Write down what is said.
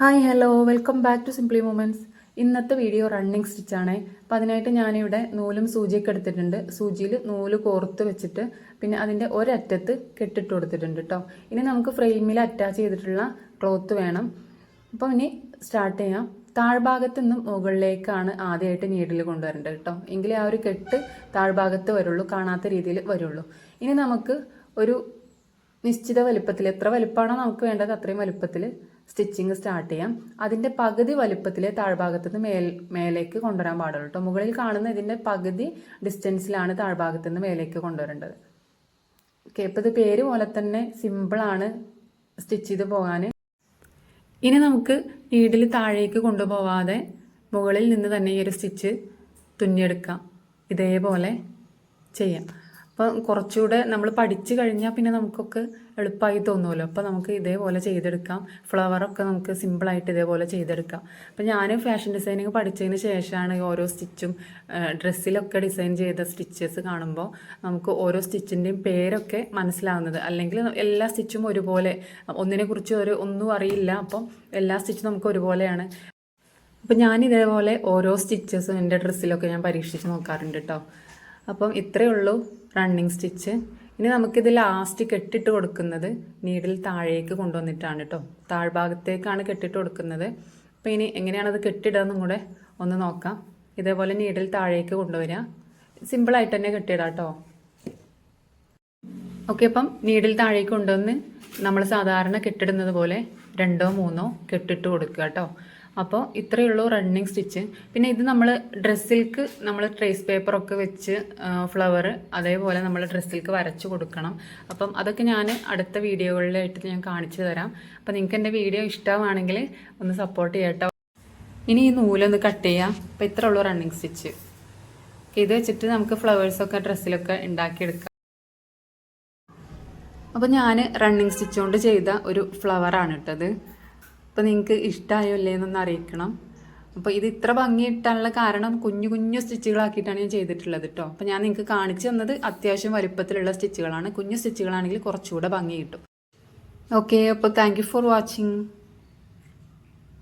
Hi hello welcome back to Simply Moments. ഇന്നത്തെ video running സ്റ്റിച്ചാണ്. അപ്പം അതിനായിട്ട് ഞാനിവിടെ നൂലും സൂചിയൊക്കെ എടുത്തിട്ടുണ്ട്. സൂചിയിൽ നൂല് കോർത്ത് വെച്ചിട്ട് പിന്നെ അതിൻ്റെ ഒരറ്റത്ത് കെട്ടിട്ട് കൊടുത്തിട്ടുണ്ട് കേട്ടോ. ഇനി നമുക്ക് ഫ്രെയിമിൽ അറ്റാച്ച് ചെയ്തിട്ടുള്ള ക്ലോത്ത് വേണം. അപ്പം ഇനി സ്റ്റാർട്ട് ചെയ്യാം. താഴ്ഭാഗത്ത് നിന്നും മുകളിലേക്കാണ് ആദ്യമായിട്ട് നീഡിൽ കൊണ്ടുവരേണ്ടത് കേട്ടോ. എങ്കിലേ ആ ഒരു കെട്ട് താഴ്ഭാഗത്ത് വരുള്ളൂ, കാണാത്ത രീതിയിൽ വരുള്ളൂ. ഇനി നമുക്ക് ഒരു നിശ്ചിത വലുപ്പത്തിൽ, എത്ര വലുപ്പമാണോ നമുക്ക് വേണ്ടത് അത്രയും വലുപ്പത്തിൽ സ്റ്റിച്ചിങ് സ്റ്റാർട്ട് ചെയ്യാം. അതിൻ്റെ പകുതി വലുപ്പത്തിൽ താഴ്ഭാഗത്ത് നിന്ന് മേലേക്ക് കൊണ്ടുവരാൻ പാടുള്ളൂ കേട്ടോ. മുകളിൽ കാണുന്ന ഇതിൻ്റെ പകുതി ഡിസ്റ്റൻസിലാണ് താഴ്ഭാഗത്ത് നിന്ന് മേലേക്ക് കൊണ്ടുവരേണ്ടത്. ഓക്കെ, ഇപ്പോൾ ഇത് പേര് പോലെ തന്നെ സിമ്പിളാണ് സ്റ്റിച്ച് ചെയ്ത് പോകാൻ. ഇനി നമുക്ക് നീഡിൽ താഴേക്ക് കൊണ്ടുപോവാതെ മുകളിൽ നിന്ന് തന്നെ ഈ ഒരു സ്റ്റിച്ച് തുന്നിയെടുക്കാം. ഇതേപോലെ ചെയ്യാം. അപ്പം കുറച്ചുകൂടെ നമ്മൾ പഠിച്ചു കഴിഞ്ഞാൽ പിന്നെ നമുക്കൊക്കെ എളുപ്പമായി തോന്നുമല്ലോ. അപ്പോൾ നമുക്ക് ഇതേപോലെ ചെയ്തെടുക്കാം. ഫ്ലവറൊക്കെ നമുക്ക് സിമ്പിളായിട്ട് ഇതേപോലെ ചെയ്തെടുക്കാം. അപ്പം ഞാൻ ഫാഷൻ ഡിസൈനിങ് പഠിച്ചതിന് ശേഷമാണ് ഓരോ സ്റ്റിച്ചും ഡ്രസ്സിലൊക്കെ ഡിസൈൻ ചെയ്ത സ്റ്റിച്ചസ് കാണുമ്പോൾ നമുക്ക് ഓരോ സ്റ്റിച്ചിൻ്റെയും പേരൊക്കെ മനസ്സിലാവുന്നത്. അല്ലെങ്കിൽ എല്ലാ സ്റ്റിച്ചും ഒരുപോലെ, ഒന്നിനെക്കുറിച്ച് ഒന്നും അറിയില്ല. അപ്പം എല്ലാ സ്റ്റിച്ചും നമുക്ക് ഒരുപോലെയാണ്. അപ്പം ഞാൻ ഇതേപോലെ ഓരോ സ്റ്റിച്ചസും എൻ്റെ ഡ്രസ്സിലൊക്കെ ഞാൻ പരീക്ഷിച്ച് നോക്കാറുണ്ട് കേട്ടോ. അപ്പം ഇത്രയേ ഉള്ളൂ റണ്ണിങ് സ്റ്റിച്ച്. ഇനി നമുക്കിത് ലാസ്റ്റ് കെട്ടിട്ട് കൊടുക്കുന്നത് നീഡിൽ താഴേക്ക് കൊണ്ടുവന്നിട്ടാണ് കേട്ടോ. താഴ്ഭാഗത്തേക്കാണ് കെട്ടിട്ട് കൊടുക്കുന്നത്. അപ്പം ഇനി എങ്ങനെയാണത് കെട്ടിടുകയെന്നും കൂടെ ഒന്ന് നോക്കാം. ഇതേപോലെ നീഡിൽ താഴേക്ക് കൊണ്ടുവരിക. സിമ്പിളായിട്ട് തന്നെ കെട്ടിയിടാം കേട്ടോ. ഓക്കെ, അപ്പം നീഡിൽ താഴേക്ക് കൊണ്ടുവന്ന് നമ്മൾ സാധാരണ കെട്ടിടുന്നത് പോലെ 2 or 3 കെട്ടിട്ട് കൊടുക്കുക കേട്ടോ. അപ്പോൾ ഇത്രയേ ഉള്ളൂ റണ്ണിങ് സ്റ്റിച്ച്. പിന്നെ ഇത് നമ്മൾ ഡ്രസ്സിൽക്ക് നമ്മൾ ട്രേസ് പേപ്പറൊക്കെ വെച്ച് ഫ്ലവർ അതേപോലെ നമ്മൾ ഡ്രസ്സിൽക്ക് വരച്ച് കൊടുക്കണം. അപ്പം അതൊക്കെ ഞാൻ അടുത്ത വീഡിയോകളിലായിട്ട് ഞാൻ കാണിച്ചു തരാം. അപ്പം നിങ്ങൾക്ക് എൻ്റെ വീഡിയോ ഇഷ്ടമാണെങ്കിൽ ഒന്ന് സപ്പോർട്ട് ചെയ്യാം കേട്ടോ. ഇനി ഈ നൂലൊന്ന് കട്ട് ചെയ്യാം. അപ്പോൾ ഇത്ര ഉള്ളൂ റണ്ണിങ് സ്റ്റിച്ച്. ഇത് വെച്ചിട്ട് നമുക്ക് ഫ്ലവേഴ്സൊക്കെ ഡ്രസ്സിലൊക്കെ ഉണ്ടാക്കിയെടുക്കാം. അപ്പോൾ ഞാൻ റണ്ണിങ് സ്റ്റിച്ച് കൊണ്ട് ചെയ്ത ഒരു ഫ്ലവറാണ് ഇട്ടത്. അപ്പോൾ നിങ്ങൾക്ക് ഇഷ്ടമായോ അല്ലേ എന്നൊന്ന് അറിയിക്കണം. അപ്പോൾ ഇത് ഇത്ര ഭംഗി ഇട്ടാനുള്ള കാരണം കുഞ്ഞു കുഞ്ഞു സ്റ്റിച്ചുകളാക്കിയിട്ടാണ് ഞാൻ ചെയ്തിട്ടുള്ളത് കേട്ടോ. അപ്പോൾ ഞാൻ നിങ്ങൾക്ക് കാണിച്ചു തന്നത് അത്യാവശ്യം വലിപ്പത്തിലുള്ള സ്റ്റിച്ചുകളാണ്. കുഞ്ഞു സ്റ്റിച്ചുകളാണെങ്കിൽ കുറച്ചുകൂടെ ഭംഗി കിട്ടും. ഓക്കെ, അപ്പോൾ താങ്ക് യു ഫോർ വാച്ചിങ്.